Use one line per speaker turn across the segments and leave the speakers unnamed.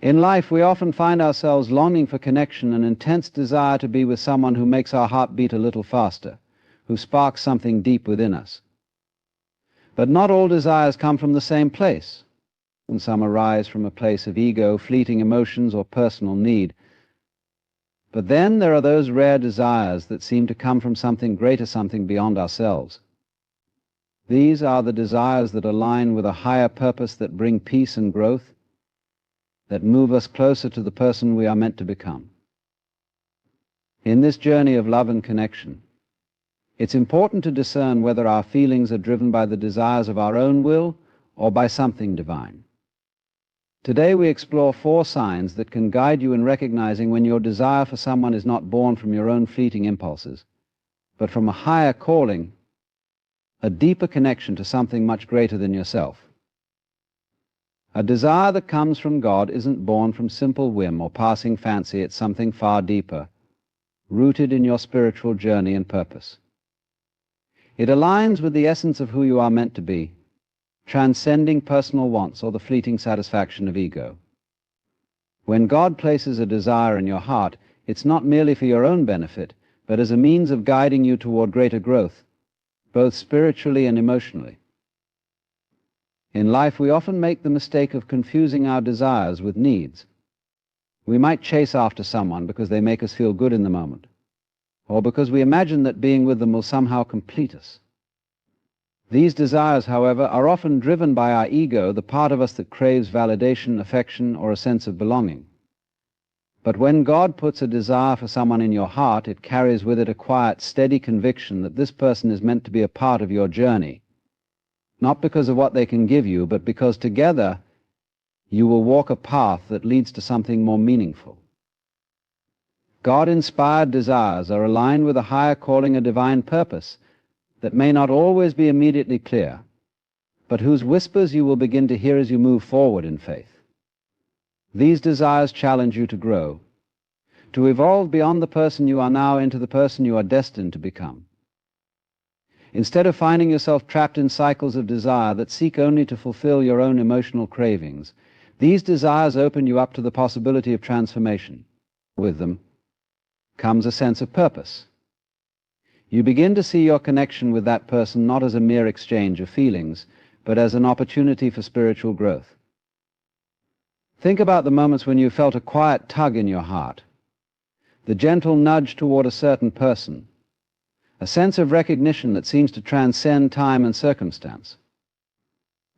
In life, we often find ourselves longing for connection, an intense desire to be with someone who makes our heart beat a little faster, who sparks something deep within us. But not all desires come from the same place, and some arise from a place of ego, fleeting emotions, or personal need. But then there are those rare desires that seem to come from something greater, something beyond ourselves. These are the desires that align with a higher purpose, that bring peace and growth, that move us closer to the person we are meant to become. In this journey of love and connection, it's important to discern whether our feelings are driven by the desires of our own will or by something divine. Today we explore 4 signs that can guide you in recognizing when your desire for someone is not born from your own fleeting impulses, but from a higher calling, a deeper connection to something much greater than yourself. A desire that comes from God isn't born from simple whim or passing fancy. It's something far deeper, rooted in your spiritual journey and purpose. It aligns with the essence of who you are meant to be, transcending personal wants or the fleeting satisfaction of ego. When God places a desire in your heart, it's not merely for your own benefit, but as a means of guiding you toward greater growth, both spiritually and emotionally. In life, we often make the mistake of confusing our desires with needs. We might chase after someone because they make us feel good in the moment, or because we imagine that being with them will somehow complete us. These desires, however, are often driven by our ego, the part of us that craves validation, affection, or a sense of belonging. But when God puts a desire for someone in your heart, it carries with it a quiet, steady conviction that this person is meant to be a part of your journey, not because of what they can give you, but because together you will walk a path that leads to something more meaningful. God-inspired desires are aligned with a higher calling, a divine purpose that may not always be immediately clear, but whose whispers you will begin to hear as you move forward in faith. These desires challenge you to grow, to evolve beyond the person you are now into the person you are destined to become. Instead of finding yourself trapped in cycles of desire that seek only to fulfill your own emotional cravings, these desires open you up to the possibility of transformation. With them comes a sense of purpose. You begin to see your connection with that person not as a mere exchange of feelings, but as an opportunity for spiritual growth. Think about the moments when you felt a quiet tug in your heart, the gentle nudge toward a certain person, a sense of recognition that seems to transcend time and circumstance.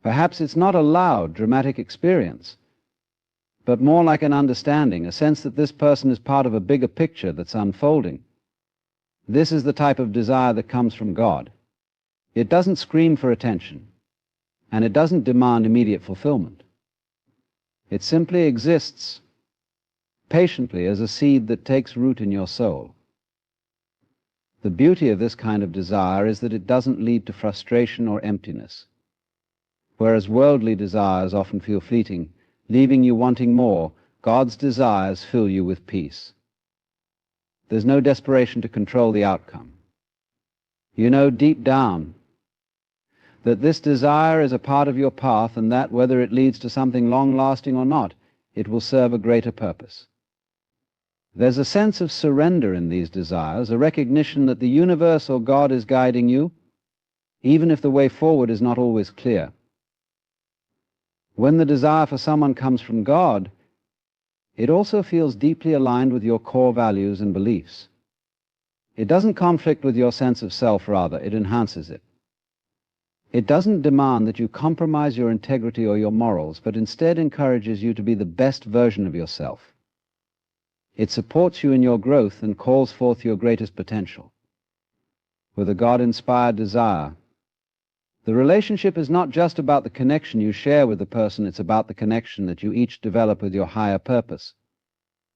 Perhaps it's not a loud, dramatic experience, but more like an understanding, a sense that this person is part of a bigger picture that's unfolding. This is the type of desire that comes from God. It doesn't scream for attention, and it doesn't demand immediate fulfillment. It simply exists patiently as a seed that takes root in your soul. The beauty of this kind of desire is that it doesn't lead to frustration or emptiness. Whereas worldly desires often feel fleeting, leaving you wanting more, God's desires fill you with peace. There's no desperation to control the outcome. You know deep down that this desire is a part of your path, and that, whether it leads to something long-lasting or not, it will serve a greater purpose. There's a sense of surrender in these desires, a recognition that the universe or God is guiding you, even if the way forward is not always clear. When the desire for someone comes from God, it also feels deeply aligned with your core values and beliefs. It doesn't conflict with your sense of self, rather, it enhances it. It doesn't demand that you compromise your integrity or your morals, but instead encourages you to be the best version of yourself. It supports you in your growth and calls forth your greatest potential. With a God-inspired desire, the relationship is not just about the connection you share with the person, it's about the connection that you each develop with your higher purpose,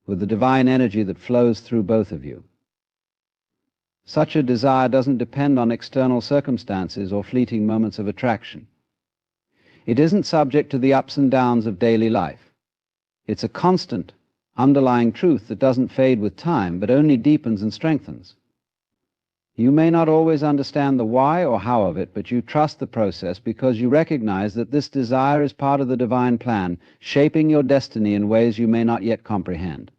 with the divine energy that flows through both of you. Such a desire doesn't depend on external circumstances or fleeting moments of attraction. It isn't subject to the ups and downs of daily life. It's a constant, underlying truth that doesn't fade with time, but only deepens and strengthens. You may not always understand the why or how of it, but you trust the process because you recognize that this desire is part of the divine plan, shaping your destiny in ways you may not yet comprehend.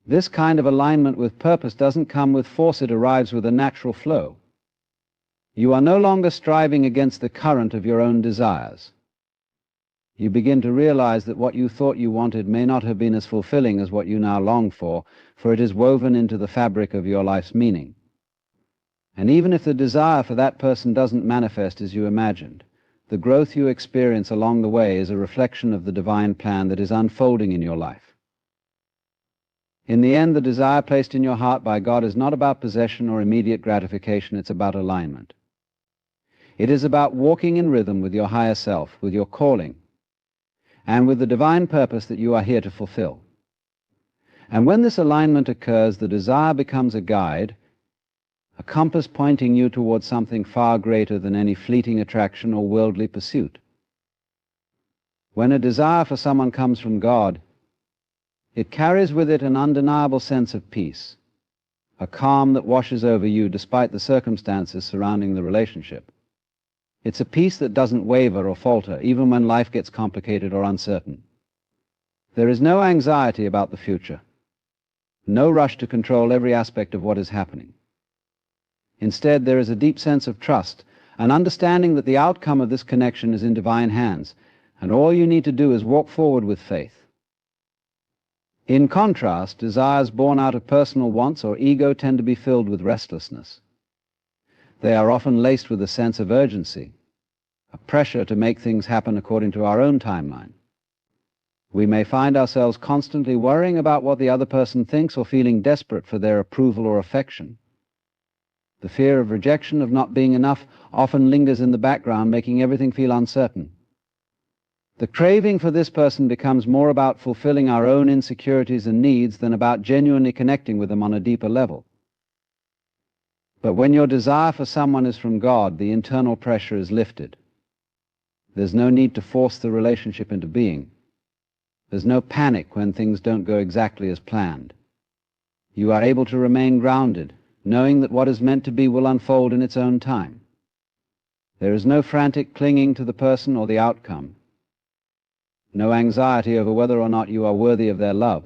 This kind of alignment with purpose doesn't come with force, it arrives with a natural flow. You are no longer striving against the current of your own desires. You begin to realize that what you thought you wanted may not have been as fulfilling as what you now long for it is woven into the fabric of your life's meaning. And even if the desire for that person doesn't manifest as you imagined, the growth you experience along the way is a reflection of the divine plan that is unfolding in your life. In the end, the desire placed in your heart by God is not about possession or immediate gratification, it's about alignment. It is about walking in rhythm with your higher self, with your calling, and with the divine purpose that you are here to fulfill. And when this alignment occurs, the desire becomes a guide, a compass pointing you towards something far greater than any fleeting attraction or worldly pursuit. When a desire for someone comes from God, it carries with it an undeniable sense of peace, a calm that washes over you despite the circumstances surrounding the relationship. It's a peace that doesn't waver or falter, even when life gets complicated or uncertain. There is no anxiety about the future, no rush to control every aspect of what is happening. Instead, there is a deep sense of trust, an understanding that the outcome of this connection is in divine hands, and all you need to do is walk forward with faith. In contrast, desires born out of personal wants or ego tend to be filled with restlessness. They are often laced with a sense of urgency, a pressure to make things happen according to our own timeline. We may find ourselves constantly worrying about what the other person thinks or feeling desperate for their approval or affection. The fear of rejection, of not being enough, often lingers in the background, making everything feel uncertain. The craving for this person becomes more about fulfilling our own insecurities and needs than about genuinely connecting with them on a deeper level. But when your desire for someone is from God, the internal pressure is lifted. There's no need to force the relationship into being. There's no panic when things don't go exactly as planned. You are able to remain grounded, knowing that what is meant to be will unfold in its own time. There is no frantic clinging to the person or the outcome. No anxiety over whether or not you are worthy of their love.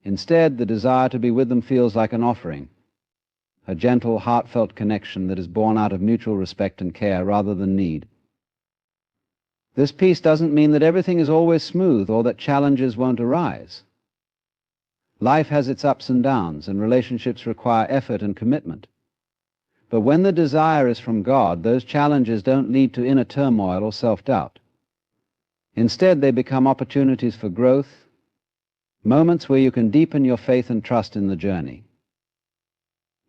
Instead, the desire to be with them feels like an offering, a gentle, heartfelt connection that is born out of mutual respect and care rather than need. This peace doesn't mean that everything is always smooth or that challenges won't arise. Life has its ups and downs, and relationships require effort and commitment. But when the desire is from God, those challenges don't lead to inner turmoil or self-doubt. Instead, they become opportunities for growth, moments where you can deepen your faith and trust in the journey.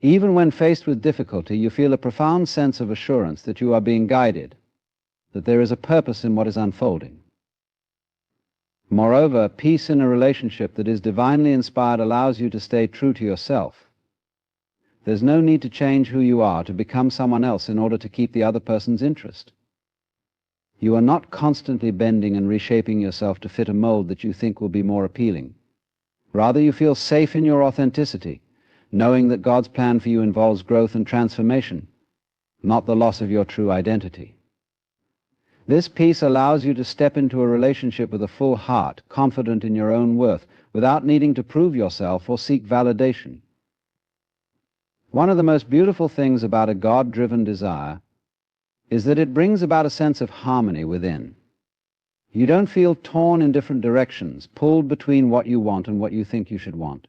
Even when faced with difficulty, you feel a profound sense of assurance that you are being guided, that there is a purpose in what is unfolding. Moreover, peace in a relationship that is divinely inspired allows you to stay true to yourself. There's no need to change who you are to become someone else in order to keep the other person's interest. You are not constantly bending and reshaping yourself to fit a mold that you think will be more appealing. Rather, you feel safe in your authenticity, knowing that God's plan for you involves growth and transformation, not the loss of your true identity. This peace allows you to step into a relationship with a full heart, confident in your own worth, without needing to prove yourself or seek validation. One of the most beautiful things about a God-driven desire is that it brings about a sense of harmony within. You don't feel torn in different directions, pulled between what you want and what you think you should want.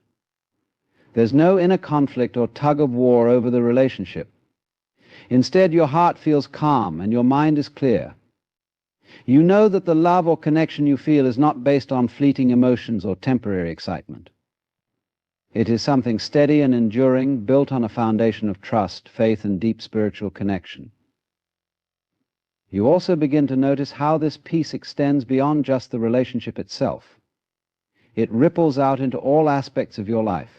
There's no inner conflict or tug of war over the relationship. Instead, your heart feels calm and your mind is clear. You know that the love or connection you feel is not based on fleeting emotions or temporary excitement. It is something steady and enduring, built on a foundation of trust, faith, and deep spiritual connection. You also begin to notice how this peace extends beyond just the relationship itself. It ripples out into all aspects of your life.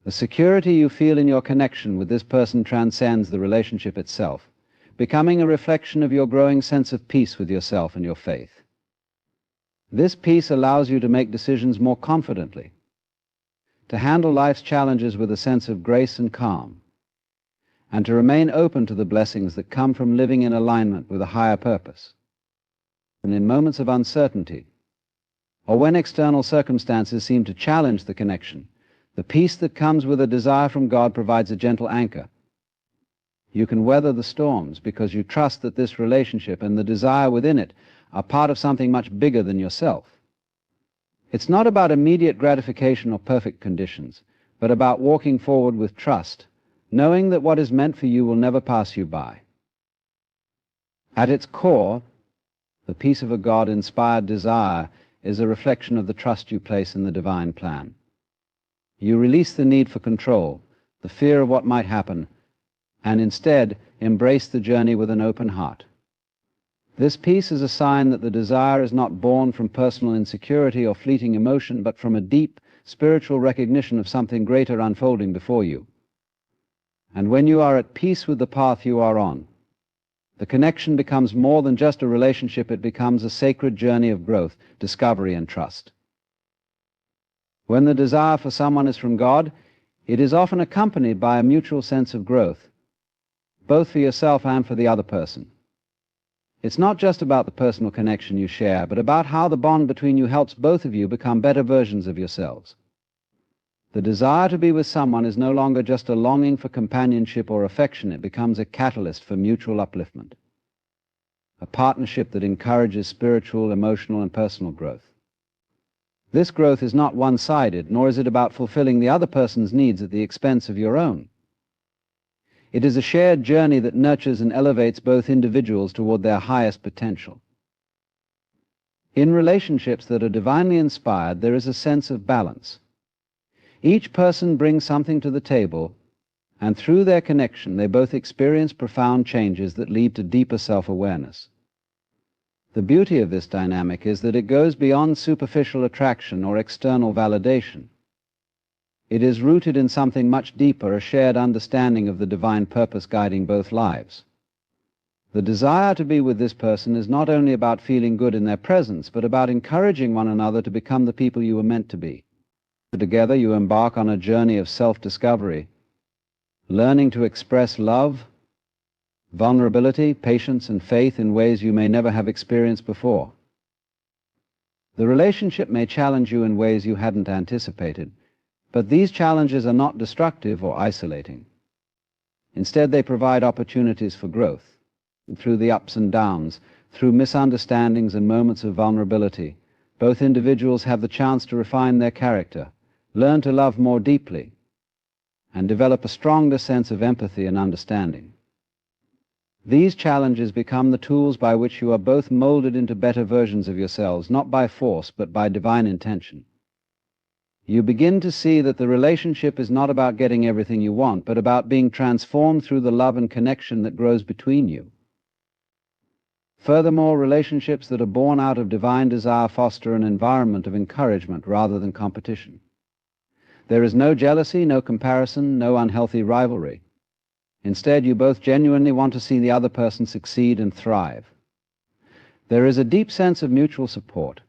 The security you feel in your connection with this person transcends the relationship itself, becoming a reflection of your growing sense of peace with yourself and your faith. This peace allows you to make decisions more confidently, to handle life's challenges with a sense of grace and calm, and to remain open to the blessings that come from living in alignment with a higher purpose. And in moments of uncertainty, or when external circumstances seem to challenge the connection, the peace that comes with a desire from God provides a gentle anchor. You can weather the storms because you trust that this relationship and the desire within it are part of something much bigger than yourself. It's not about immediate gratification or perfect conditions, but about walking forward with trust, knowing that what is meant for you will never pass you by. At its core, the peace of a God-inspired desire is a reflection of the trust you place in the divine plan. You release the need for control, the fear of what might happen, and instead embrace the journey with an open heart. This peace is a sign that the desire is not born from personal insecurity or fleeting emotion, but from a deep spiritual recognition of something greater unfolding before you. And when you are at peace with the path you are on, the connection becomes more than just a relationship. It becomes a sacred journey of growth, discovery, and trust. When the desire for someone is from God, it is often accompanied by a mutual sense of growth, both for yourself and for the other person. It's not just about the personal connection you share, but about how the bond between you helps both of you become better versions of yourselves. The desire to be with someone is no longer just a longing for companionship or affection. It becomes a catalyst for mutual upliftment, a partnership that encourages spiritual, emotional, and personal growth. This growth is not one-sided, nor is it about fulfilling the other person's needs at the expense of your own. It is a shared journey that nurtures and elevates both individuals toward their highest potential. In relationships that are divinely inspired, there is a sense of balance. Each person brings something to the table, and through their connection, they both experience profound changes that lead to deeper self-awareness. The beauty of this dynamic is that it goes beyond superficial attraction or external validation. It is rooted in something much deeper, a shared understanding of the divine purpose guiding both lives. The desire to be with this person is not only about feeling good in their presence, but about encouraging one another to become the people you were meant to be. Together you embark on a journey of self-discovery, learning to express love, vulnerability, patience, and faith in ways you may never have experienced before. The relationship may challenge you in ways you hadn't anticipated, but these challenges are not destructive or isolating. Instead, they provide opportunities for growth. And through the ups and downs, through misunderstandings and moments of vulnerability, both individuals have the chance to refine their character, learn to love more deeply, and develop a stronger sense of empathy and understanding. These challenges become the tools by which you are both molded into better versions of yourselves, not by force, but by divine intention. You begin to see that the relationship is not about getting everything you want, but about being transformed through the love and connection that grows between you. Furthermore, relationships that are born out of divine desire foster an environment of encouragement rather than competition. There is no jealousy, no comparison, no unhealthy rivalry. Instead, you both genuinely want to see the other person succeed and thrive. There is a deep sense of mutual support,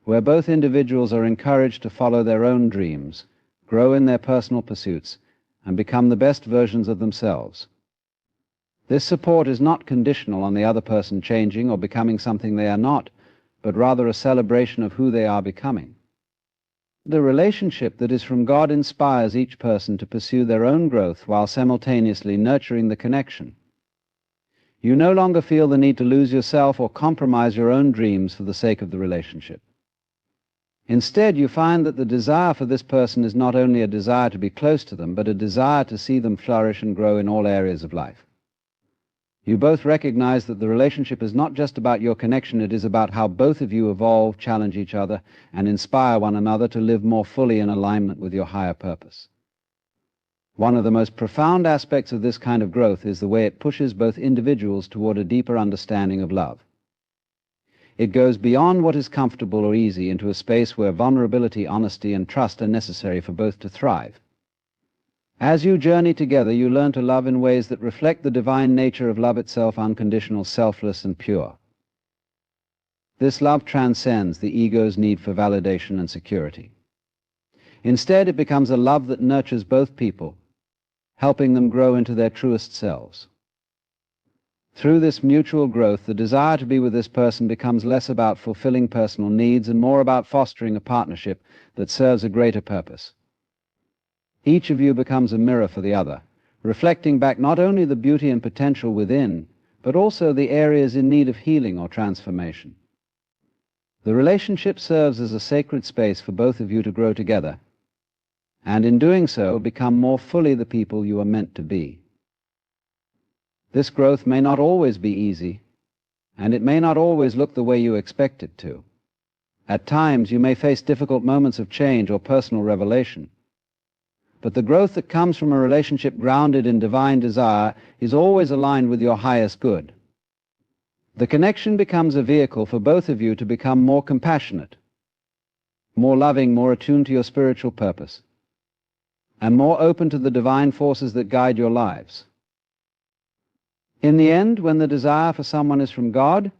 where both individuals are encouraged to follow their own dreams, grow in their personal pursuits, and become the best versions of themselves. This support is not conditional on the other person changing or becoming something they are not, but rather a celebration of who they are becoming. The relationship that is from God inspires each person to pursue their own growth while simultaneously nurturing the connection. You no longer feel the need to lose yourself or compromise your own dreams for the sake of the relationship. Instead, you find that the desire for this person is not only a desire to be close to them, but a desire to see them flourish and grow in all areas of life. You both recognize that the relationship is not just about your connection, it is about how both of you evolve, challenge each other, and inspire one another to live more fully in alignment with your higher purpose. One of the most profound aspects of this kind of growth is the way it pushes both individuals toward a deeper understanding of love. It goes beyond what is comfortable or easy into a space where vulnerability, honesty, and trust are necessary for both to thrive. As you journey together, you learn to love in ways that reflect the divine nature of love itself, unconditional, selfless, and pure. This love transcends the ego's need for validation and security. Instead, it becomes a love that nurtures both people, helping them grow into their truest selves. Through this mutual growth, the desire to be with this person becomes less about fulfilling personal needs and more about fostering a partnership that serves a greater purpose. Each of you becomes a mirror for the other, reflecting back not only the beauty and potential within, but also the areas in need of healing or transformation. The relationship serves as a sacred space for both of you to grow together, and in doing so, become more fully the people you are meant to be. This growth may not always be easy, and it may not always look the way you expect it to. At times, you may face difficult moments of change or personal revelation. But the growth that comes from a relationship grounded in divine desire is always aligned with your highest good. The connection becomes a vehicle for both of you to become more compassionate, more loving, more attuned to your spiritual purpose, and more open to the divine forces that guide your lives. In the end, when the desire for someone is from God,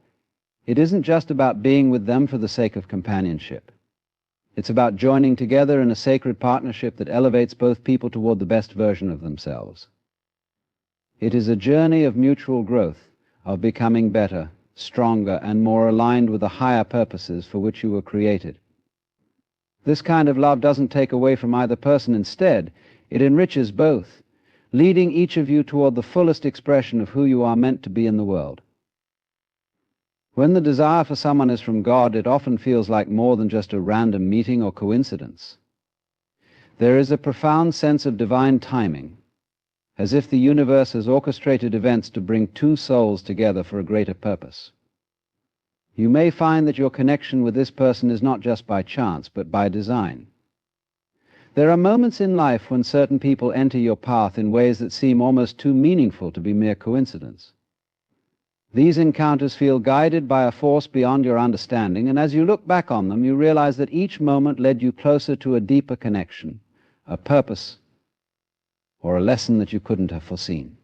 it isn't just about being with them for the sake of companionship. It's about joining together in a sacred partnership that elevates both people toward the best version of themselves. It is a journey of mutual growth, of becoming better, stronger, and more aligned with the higher purposes for which you were created. This kind of love doesn't take away from either person. Instead, it enriches both, leading each of you toward the fullest expression of who you are meant to be in the world. When the desire for someone is from God, it often feels like more than just a random meeting or coincidence. There is a profound sense of divine timing, as if the universe has orchestrated events to bring two souls together for a greater purpose. You may find that your connection with this person is not just by chance, but by design. There are moments in life when certain people enter your path in ways that seem almost too meaningful to be mere coincidence. These encounters feel guided by a force beyond your understanding, and as you look back on them, you realize that each moment led you closer to a deeper connection, a purpose, or a lesson that you couldn't have foreseen.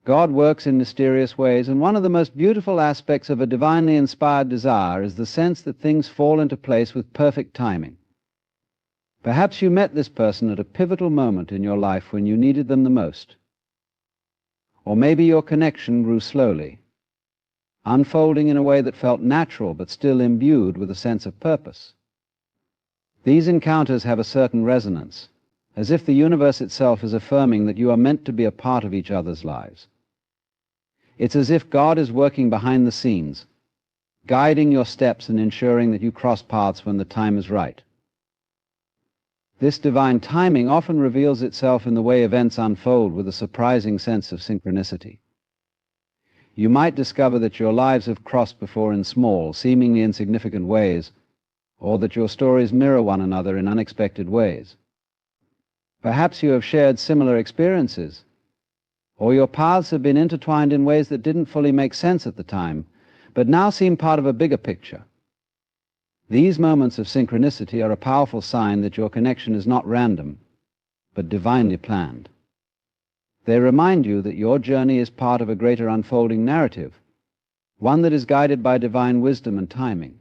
God works in mysterious ways, and one of the most beautiful aspects of a divinely inspired desire is the sense that things fall into place with perfect timing. Perhaps you met this person at a pivotal moment in your life when you needed them the most. Or maybe your connection grew slowly, unfolding in a way that felt natural but still imbued with a sense of purpose. These encounters have a certain resonance, as if the universe itself is affirming that you are meant to be a part of each other's lives. It's as if God is working behind the scenes, guiding your steps and ensuring that you cross paths when the time is right. This divine timing often reveals itself in the way events unfold with a surprising sense of synchronicity. You might discover that your lives have crossed before in small, seemingly insignificant ways, or that your stories mirror one another in unexpected ways. Perhaps you have shared similar experiences, or your paths have been intertwined in ways that didn't fully make sense at the time, but now seem part of a bigger picture. These moments of synchronicity are a powerful sign that your connection is not random, but divinely planned. They remind you that your journey is part of a greater unfolding narrative, one that is guided by divine wisdom and timing.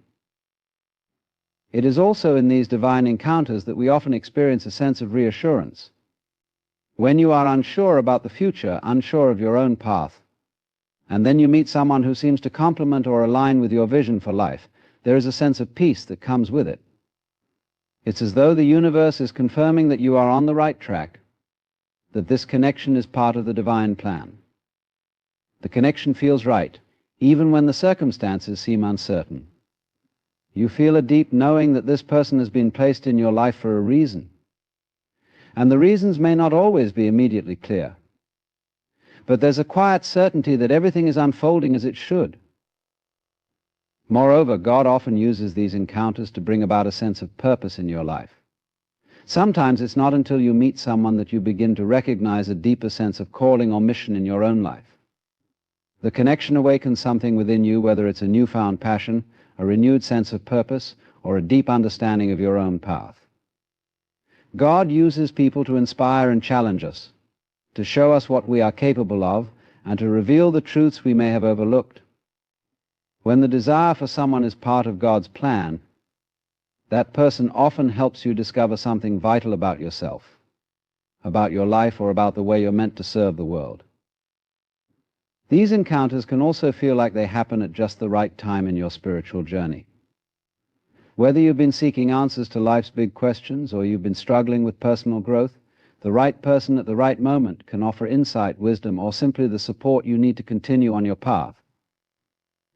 It is also in these divine encounters that we often experience a sense of reassurance. When you are unsure about the future, unsure of your own path, and then you meet someone who seems to complement or align with your vision for life, there is a sense of peace that comes with it. It's as though the universe is confirming that you are on the right track, that this connection is part of the divine plan. The connection feels right, even when the circumstances seem uncertain. You feel a deep knowing that this person has been placed in your life for a reason. And the reasons may not always be immediately clear. But there's a quiet certainty that everything is unfolding as it should. Moreover, God often uses these encounters to bring about a sense of purpose in your life. Sometimes it's not until you meet someone that you begin to recognize a deeper sense of calling or mission in your own life. The connection awakens something within you, whether it's a newfound passion, a renewed sense of purpose, or a deep understanding of your own path. God uses people to inspire and challenge us, to show us what we are capable of, and to reveal the truths we may have overlooked. When the desire for someone is part of God's plan, That person often helps you discover something vital about yourself, about your life, or about the way you're meant to serve the world. These encounters can also feel like they happen at just the right time in your spiritual journey. Whether you've been seeking answers to life's big questions or you've been struggling with personal growth, the right person at the right moment can offer insight, wisdom, or simply the support you need to continue on your path.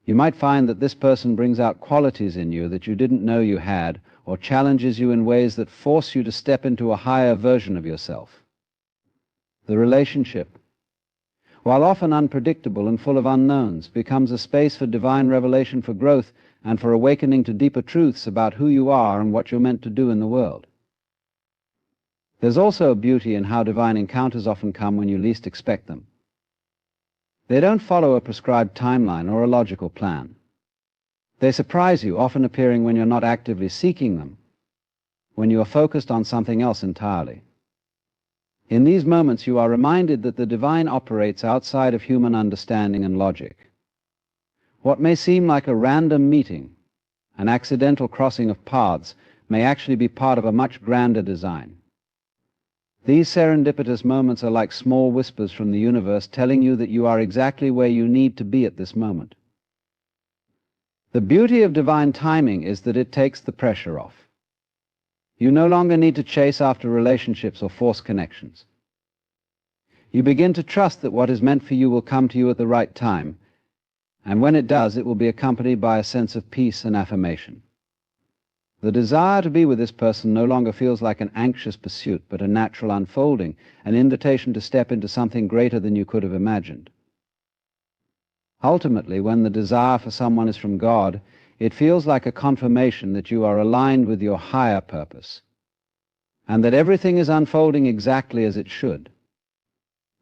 You might find that this person brings out qualities in you that you didn't know you had, or challenges you in ways that force you to step into a higher version of yourself. The relationship, while often unpredictable and full of unknowns, becomes a space for divine revelation, for growth, and for awakening to deeper truths about who you are and what you're meant to do in the world. There's also a beauty in how divine encounters often come when you least expect them. They don't follow a prescribed timeline or a logical plan. They surprise you, often appearing when you're not actively seeking them, when you are focused on something else entirely. In these moments, you are reminded that the divine operates outside of human understanding and logic. What may seem like a random meeting, an accidental crossing of paths, may actually be part of a much grander design. These serendipitous moments are like small whispers from the universe telling you that you are exactly where you need to be at this moment. The beauty of divine timing is that it takes the pressure off. You no longer need to chase after relationships or force connections. You begin to trust that what is meant for you will come to you at the right time, and when it does, it will be accompanied by a sense of peace and affirmation. The desire to be with this person no longer feels like an anxious pursuit, but a natural unfolding, an invitation to step into something greater than you could have imagined. Ultimately, when the desire for someone is from God, it feels like a confirmation that you are aligned with your higher purpose, and that everything is unfolding exactly as it should.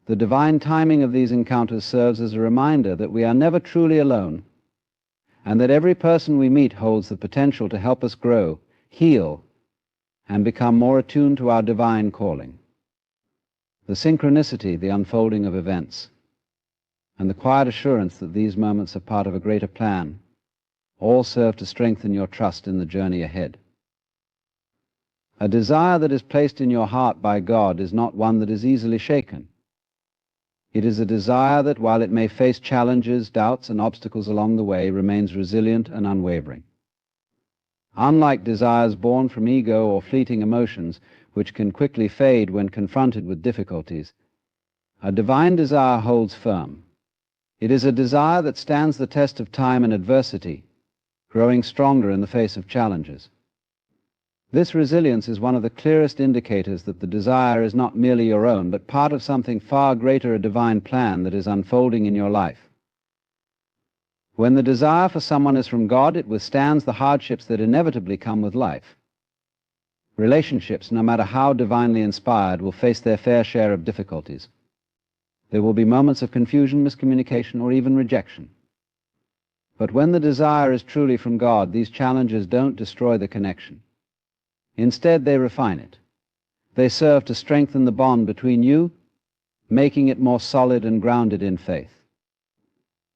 The divine timing of these encounters serves as a reminder that we are never truly alone, and that every person we meet holds the potential to help us grow, heal, and become more attuned to our divine calling. The synchronicity, the unfolding of events, and the quiet assurance that these moments are part of a greater plan, all serve to strengthen your trust in the journey ahead. A desire that is placed in your heart by God is not one that is easily shaken. It is a desire that, while it may face challenges, doubts, and obstacles along the way, remains resilient and unwavering. Unlike desires born from ego or fleeting emotions, which can quickly fade when confronted with difficulties, a divine desire holds firm. It is a desire that stands the test of time and adversity, growing stronger in the face of challenges. This resilience is one of the clearest indicators that the desire is not merely your own, but part of something far greater, a divine plan that is unfolding in your life. When the desire for someone is from God, it withstands the hardships that inevitably come with life. Relationships, no matter how divinely inspired, will face their fair share of difficulties. There will be moments of confusion, miscommunication, or even rejection. But when the desire is truly from God, these challenges don't destroy the connection. Instead, they refine it. They serve to strengthen the bond between you, making it more solid and grounded in faith.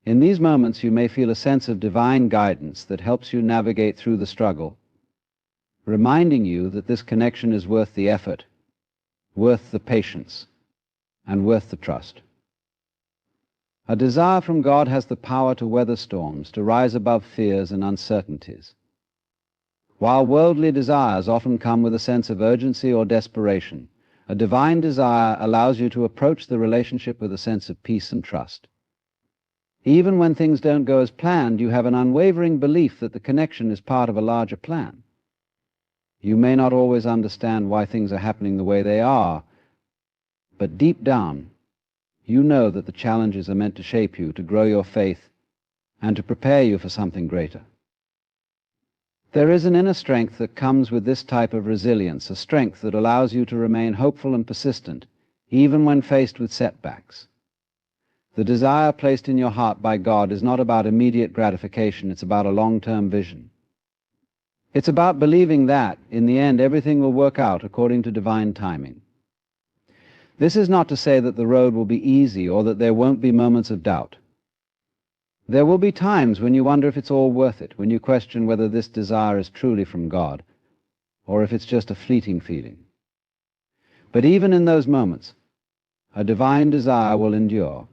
In these moments, you may feel a sense of divine guidance that helps you navigate through the struggle, reminding you that this connection is worth the effort, worth the patience, and worth the trust. A desire from God has the power to weather storms, to rise above fears and uncertainties. While worldly desires often come with a sense of urgency or desperation, a divine desire allows you to approach the relationship with a sense of peace and trust. Even when things don't go as planned, you have an unwavering belief that the connection is part of a larger plan. You may not always understand why things are happening the way they are, but deep down, you know that the challenges are meant to shape you, to grow your faith, and to prepare you for something greater. There is an inner strength that comes with this type of resilience, a strength that allows you to remain hopeful and persistent, even when faced with setbacks. The desire placed in your heart by God is not about immediate gratification, it's about a long-term vision. It's about believing that, in the end, everything will work out according to divine timing. This is not to say that the road will be easy or that there won't be moments of doubt. There will be times when you wonder if it's all worth it, when you question whether this desire is truly from God. or if it's just a fleeting feeling. But even in those moments, a divine desire will endure,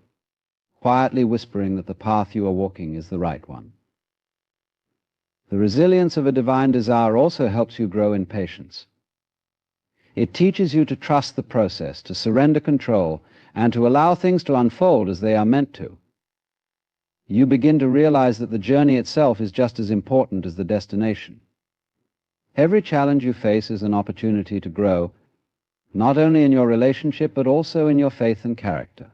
quietly whispering that the path you are walking is the right one. The resilience of a divine desire also helps you grow in patience. It teaches you to trust the process, to surrender control, and to allow things to unfold as they are meant to. You begin to realize that the journey itself is just as important as the destination. Every challenge you face is an opportunity to grow, not only in your relationship but also in your faith and character.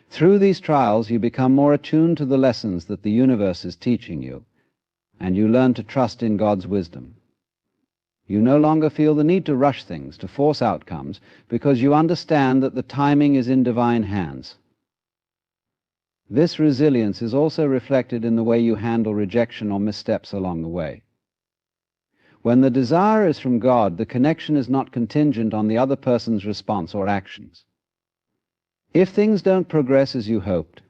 Through these trials, you become more attuned to the lessons that the universe is teaching you, and you learn to trust in God's wisdom. You no longer feel the need to rush things, to force outcomes, because you understand that the timing is in divine hands. This resilience is also reflected in the way you handle rejection or missteps along the way. When the desire is from God, the connection is not contingent on the other person's response or actions. If things don't progress as you hoped,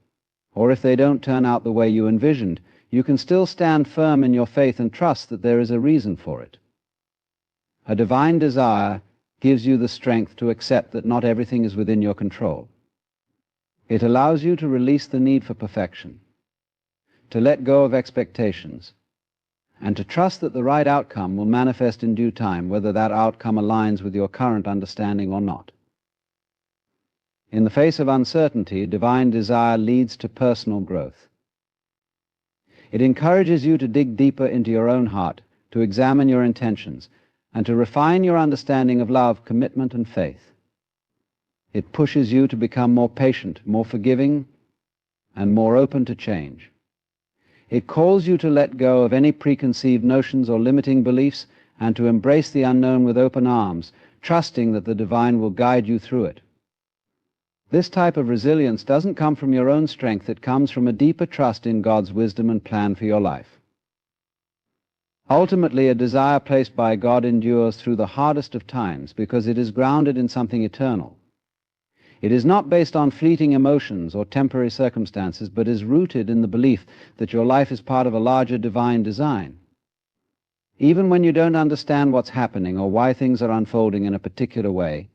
or if they don't turn out the way you envisioned, you can still stand firm in your faith and trust that there is a reason for it. A divine desire gives you the strength to accept that not everything is within your control. It allows you to release the need for perfection, to let go of expectations, and to trust that the right outcome will manifest in due time, whether that outcome aligns with your current understanding or not. In the face of uncertainty, divine desire leads to personal growth. It encourages you to dig deeper into your own heart, to examine your intentions, and to refine your understanding of love, commitment, and faith. It pushes you to become more patient, more forgiving, and more open to change. It calls you to let go of any preconceived notions or limiting beliefs and to embrace the unknown with open arms, trusting that the divine will guide you through it. This type of resilience doesn't come from your own strength, it comes from a deeper trust in God's wisdom and plan for your life. Ultimately, a desire placed by God endures through the hardest of times because it is grounded in something eternal. It is not based on fleeting emotions or temporary circumstances, but is rooted in the belief that your life is part of a larger divine design. Even when you don't understand what's happening or why things are unfolding in a particular way,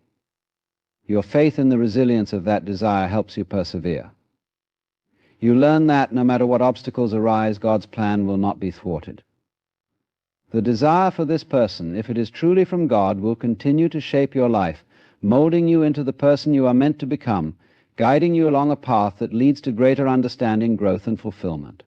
your faith in the resilience of that desire helps you persevere. You learn that no matter what obstacles arise, God's plan will not be thwarted. The desire for this person, if it is truly from God, will continue to shape your life, molding you into the person you are meant to become, guiding you along a path that leads to greater understanding, growth, and fulfillment.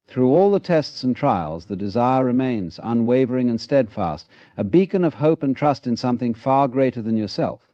Through all the tests and trials, the desire remains unwavering and steadfast, a beacon of hope and trust in something far greater than yourself.